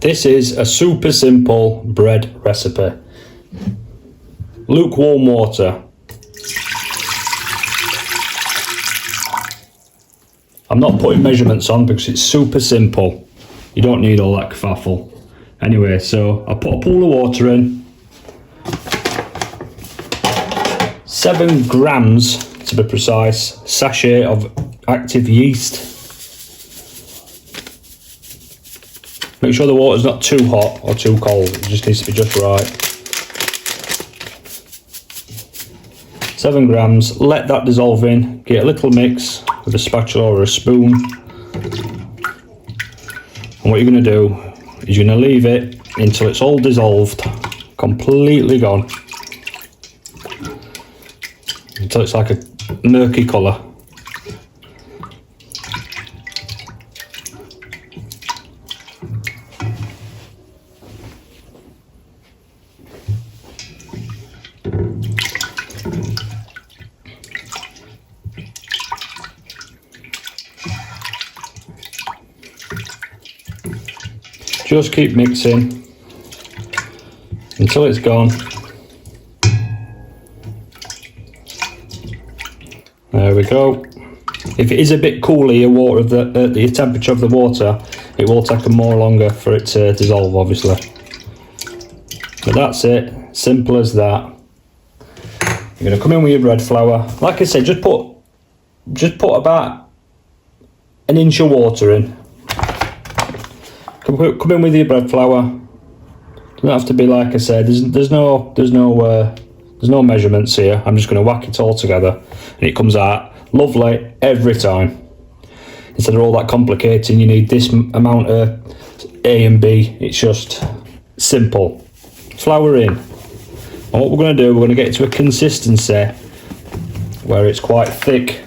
This is a super simple bread recipe. Lukewarm water. I'm not putting measurements on because it's super simple. You don't need all that kerfuffle. Anyway, so I put a pool of water in. 7 grams, to be precise, sachet of active yeast. Make sure the water's not too hot or too cold, it just needs to be just right. 7 grams, let that dissolve in, get a little mix with a spatula or a spoon. And what you're going to do is you're going to leave it until it's all dissolved, completely gone. Until it's like a murky colour. Just keep mixing until it's gone. There we go. If it is a bit cooler, your water of the temperature of the water, it will take more longer for it to dissolve, obviously. But that's it, simple as that. You're going to come in with your bread flour. Like I said, just put about an inch of water in. Come in with your bread flour. Doesn't have to be, like I said. There's no measurements here. I'm just going to whack it all together, and it comes out lovely every time. Instead of all that complicating, you need this amount of A and B. It's just simple. Flour in. And what we're going to do, we're going to get it to a consistency where it's quite thick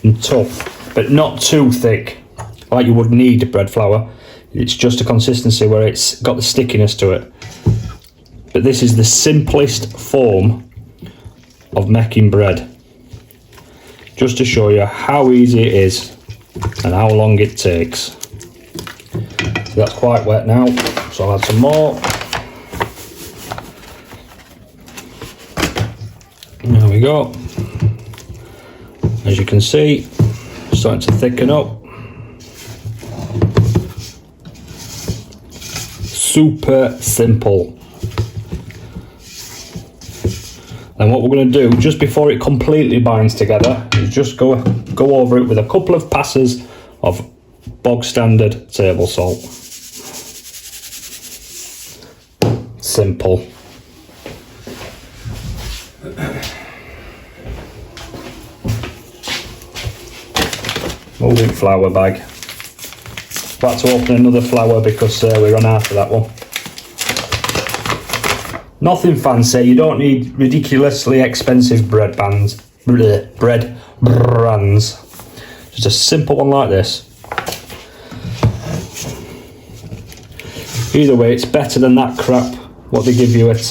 and tough, but not too thick, like you would need bread flour. It's just a consistency where it's got the stickiness to it. But this is the simplest form of making bread. Just to show you how easy it is and how long it takes. So that's quite wet now, so I'll add some more. There we go. As you can see, it's starting to thicken up. Super simple. And what we're going to do just before it completely binds together is just go over it with a couple of passes of bog standard table salt. Simple. Moving flour bag. About to open another flour because we ran out of that one. Nothing fancy, you don't need ridiculously expensive bread brands. Just a simple one like this. Either way, it's better than that crap what they give you at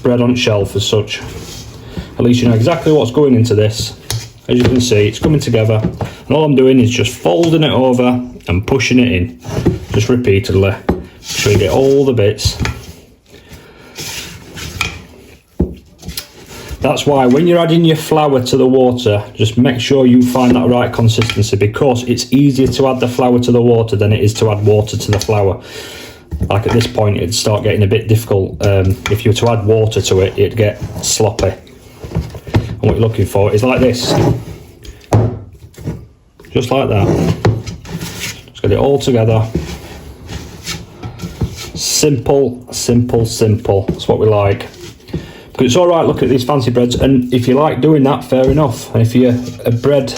bread on shelf as such. At least you know exactly what's going into this. As you can see, it's coming together, and all I'm doing is just folding it over and pushing it in, just repeatedly. Make sure you get all the bits. That's why when you're adding your flour to the water, just make sure you find that right consistency, because it's easier to add the flour to the water than it is to add water to the flour. Like at this point, it'd start getting a bit difficult. If you were to add water to it, it'd get sloppy. And what you're looking for is like this. Just like that. Just get it all together. Simple, simple, simple. That's what we like. Because it's alright looking at these fancy breads, and if you like doing that, fair enough. And if you're a bread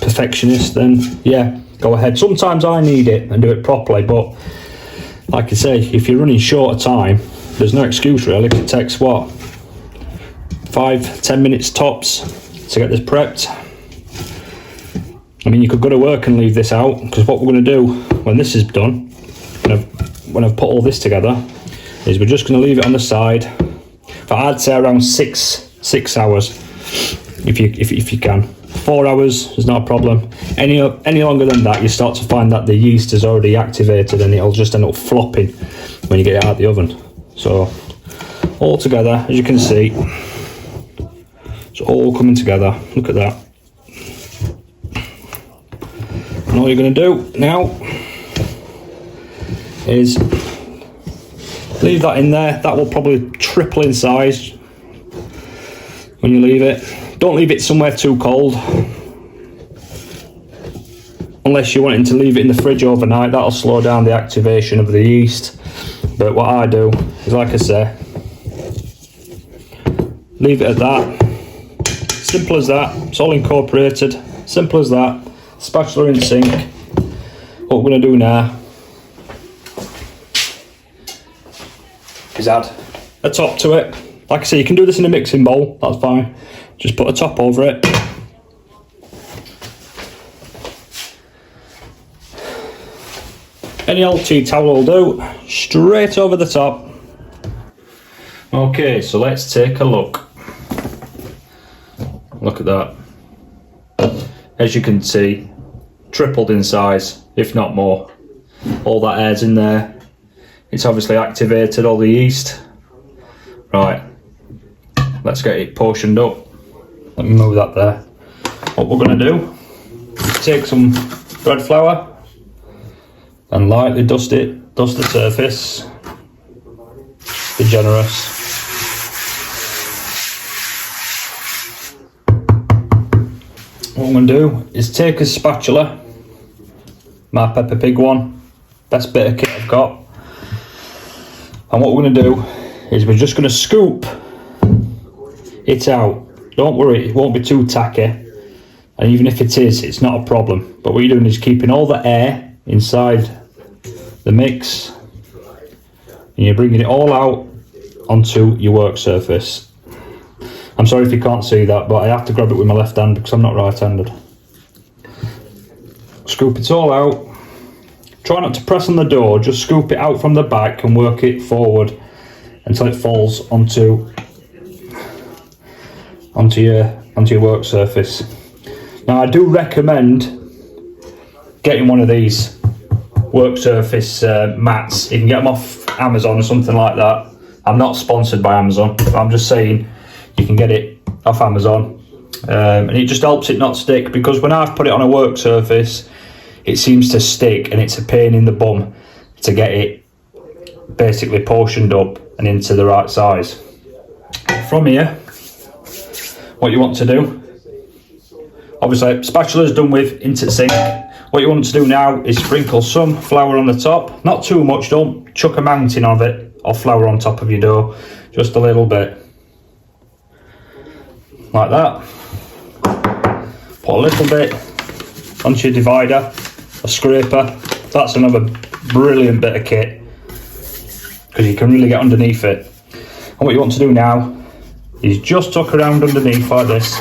perfectionist, then yeah, go ahead. Sometimes I need it and do it properly, but like I say, if you're running short of time, there's no excuse really. It takes what, 5-10 minutes tops to get this prepped. I mean, you could go to work and leave this out, because what we're going to do when this is done, when I've put all this together, is we're just going to leave it on the side for, I'd say, around six hours, if you can. 4 hours is not a problem. Any longer than that, you start to find that the yeast is already activated and it'll just end up flopping when you get it out of the oven. So all together, as you can see, it's all coming together. Look at that. And all you're going to do now is leave that in there. That will probably triple in size when you leave it. Don't leave it somewhere too cold, unless you're wanting to leave it in the fridge overnight. That'll slow down the activation of the yeast. But what I do is, like I say, leave it at that. Simple as that. It's all incorporated. Simple as that. Spatula in sink. What we're going to do now is add a top to it. Like I say, you can do this in a mixing bowl, that's fine. Just put a top over it. Any old tea towel will do. Straight over the top. Okay, so let's take a look. Look at that. As you can see, tripled in size, if not more. All that air's in there. It's obviously activated all the yeast. Right, let's get it portioned up. Let me move that there. What we're going to do, take some bread flour and lightly dust the surface. Be generous. What I'm going to do is take a spatula, my Peppa Pig one, best bit of kit I've got, and what we're going to do is we're just going to scoop it out. Don't worry, it won't be too tacky, and even if it is, it's not a problem. But what you're doing is keeping all the air inside the mix, and you're bringing it all out onto your work surface. I'm sorry if you can't see that, but I have to grab it with my left hand because I'm not right-handed. Scoop it all out. Try not to press on the dough, just scoop it out from the back and work it forward until it falls onto your work surface. Now I do recommend getting one of these work surface mats. You can get them off Amazon or something like that. I'm not sponsored by Amazon, but I'm just saying you can get it off Amazon, and it just helps it not stick, because when I've put it on a work surface it seems to stick and it's a pain in the bum to get it basically portioned up and into the right size. From here, what you want to do, obviously spatula is done with, into the sink. What you want to do now is sprinkle some flour on the top, not too much, don't chuck a mountain of it of flour on top of your dough, just a little bit like that. Put a little bit onto your divider, a scraper. That's another brilliant bit of kit because you can really get underneath it. And what you want to do now is just tuck around underneath like this.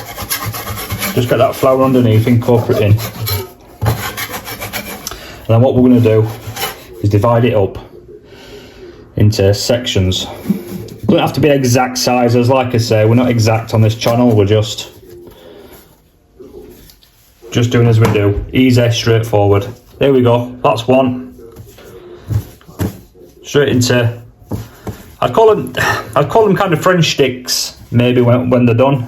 Just get that flour underneath, incorporate in. And then what we're going to do is divide it up into sections. It doesn't have to be exact sizes, like I say, we're not exact on this channel, we're just doing as we do. Easy, straightforward. There we go, that's one. Straight into, I'd call them kind of French sticks, maybe when they're done.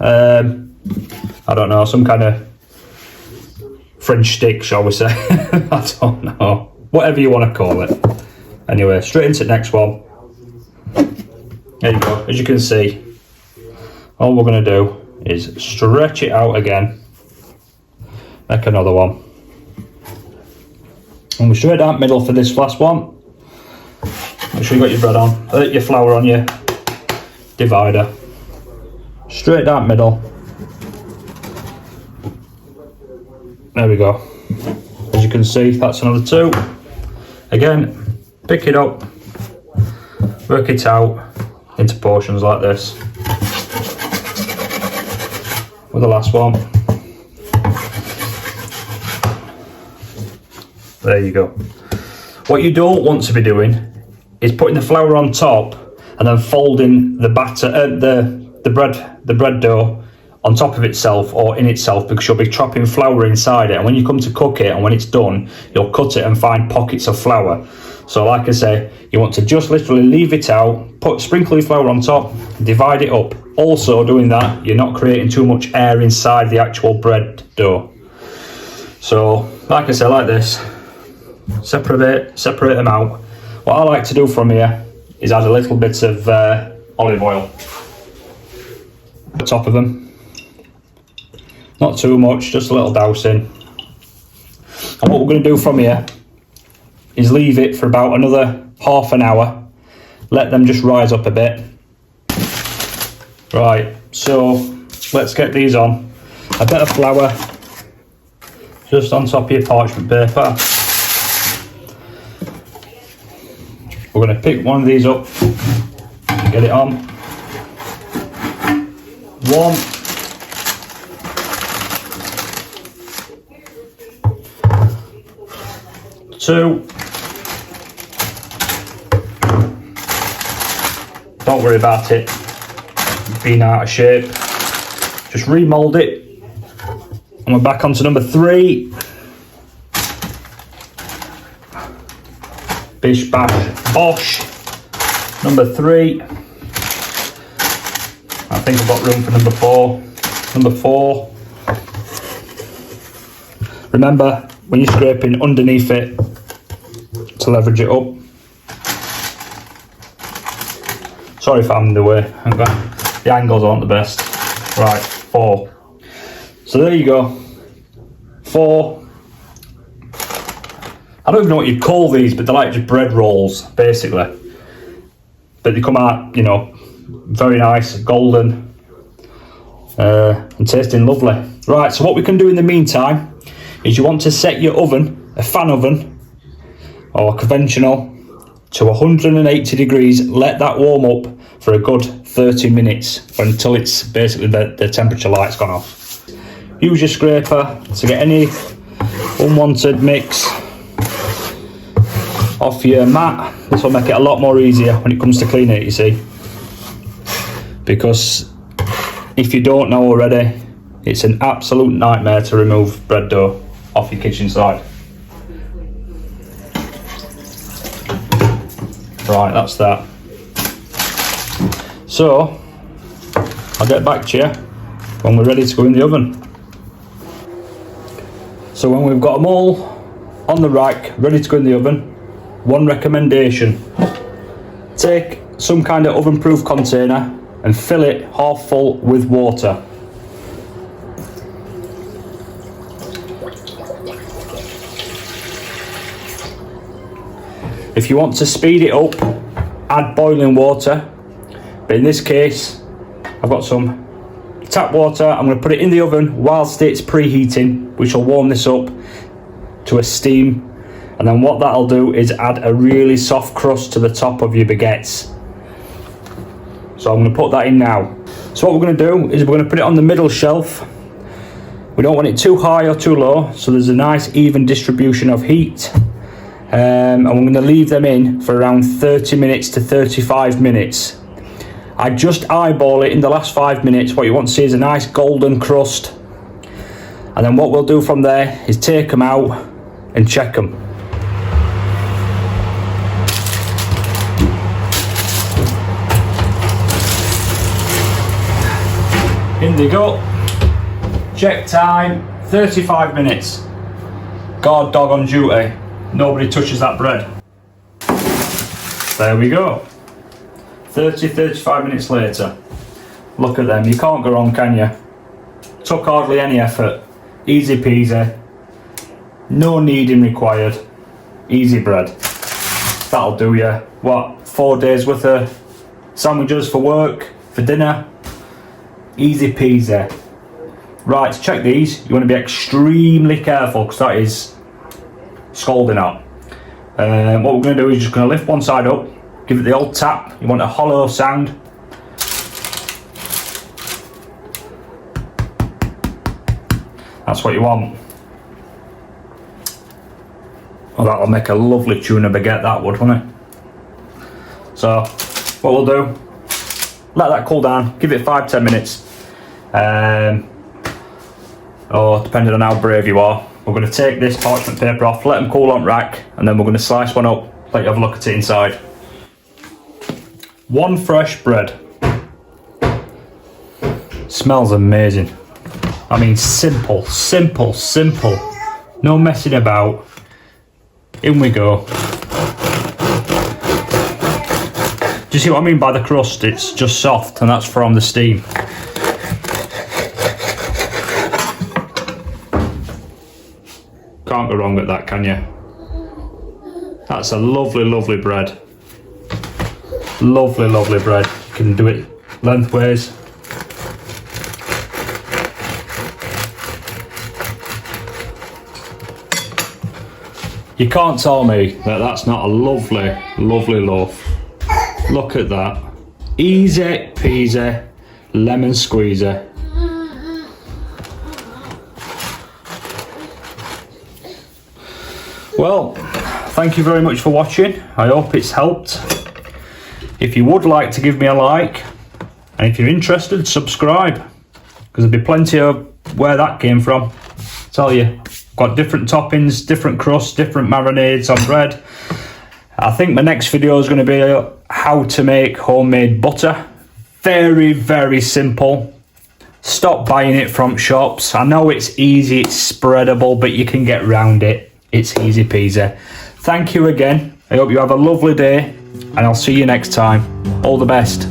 I don't know, some kind of French stick, shall we say. I don't know, whatever you want to call it. Anyway, straight into the next one. There you go, as you can see, all we're going to do is stretch it out again, make another one, and we're straight down middle for this last one. Make sure you got your bread on, your flour on your divider, straight down middle. There we go, as you can see, that's another two. Again, pick it up, work it out into portions like this with the last one. There you go. What you don't want to be doing is putting the flour on top and then folding the batter, the bread dough on top of itself or in itself, because you'll be trapping flour inside it, and when you come to cook it and when it's done, you'll cut it and find pockets of flour. So like I say, you want to just literally leave it out, put sprinkle your flour on top, divide it up. Also doing that, you're not creating too much air inside the actual bread dough. So like I say, like this, separate them out. What I like to do from here is add a little bit of olive oil on top of them. Not too much, just a little dousing. And what we're going to do from here is leave it for about another half an hour. Let them just rise up a bit. Right, so let's get these on. A bit of flour just on top of your parchment paper. We're going to pick one of these up, get it on. 1, 2. Don't worry about it being out of shape. Just remold it. And we're back onto number 3. Bish bash bosh. Number 3. I think I've got room for number 4. Number 4. Remember, when you're scraping underneath it to leverage it up. Sorry if I'm in the way. The angles aren't the best. Right, 4. So there you go. 4. I don't even know what you'd call these, but they're like just bread rolls, basically. But they come out, you know, very nice, golden, and tasting lovely. Right, so what we can do in the meantime is you want to set your oven, a fan oven, or conventional, to 180 degrees. Let that warm up for a good 30 minutes until it's basically the temperature light's gone off. Use your scraper to get any unwanted mix off your mat. This will make it a lot more easier when it comes to cleaning it, you see, because if you don't know already, it's an absolute nightmare to remove bread dough off your kitchen side. Right, that's that. So I'll get back to you when we're ready to go in the oven. So when we've got them all on the rack, ready to go in the oven, one recommendation: take some kind of oven-proof container and fill it half full with water. If you want to speed it up, add boiling water. But in this case, I've got some tap water. I'm going to put it in the oven whilst it's preheating, which will warm this up to a steam. And then what that'll do is add a really soft crust to the top of your baguettes. So I'm going to put that in now. So what we're going to do is we're going to put it on the middle shelf. We don't want it too high or too low, so there's a nice even distribution of heat. And we're going to leave them in for around 30 minutes to 35 minutes. I just eyeball it in the last 5 minutes. What you want to see is a nice golden crust. And then what we'll do from there is take them out and check them. In they go. Check time, 35 minutes. Guard dog on duty. Nobody touches that bread. There we go. 35 minutes later. Look at them. You can't go wrong, can you? Took hardly any effort. Easy peasy. No kneading required. Easy bread. That'll do you. What, 4 days worth of sandwiches for work, for dinner? Easy peasy. Right, to check these, you want to be extremely careful because that is scalding hot. What we're going to do is just going to lift one side up, give it the old tap. You want a hollow sound. That's what you want. Well, that'll make a lovely tuna baguette, that would, won't it? So, what we'll do, let that cool down, give it 5-10 minutes. or depending on how brave you are. We're going to take this parchment paper off, let them cool on rack, and then we're going to slice one up, let you have a look at it inside. One fresh bread. Smells amazing. I mean, simple, simple, simple. No messing about. In we go. Do you see what I mean by the crust? It's just soft, and that's from the steam. Can't go wrong with that, can you? That's a lovely, lovely bread. Lovely, lovely bread. You can do it lengthways. You can't tell me that that's not a lovely, lovely loaf. Look at that. Easy peasy, lemon squeezer. Well, thank you very much for watching. I hope it's helped. If you would like to give me a like, and if you're interested, subscribe, because there'll be plenty of where that came from. Tell you, got different toppings, different crusts, different marinades on bread. I think my next video is going to be how to make homemade butter. Very, very simple. Stop buying it from shops. I know it's easy, it's spreadable, but you can get around it. It's easy peasy. Thank you again. I hope you have a lovely day, and I'll see you next time. All the best.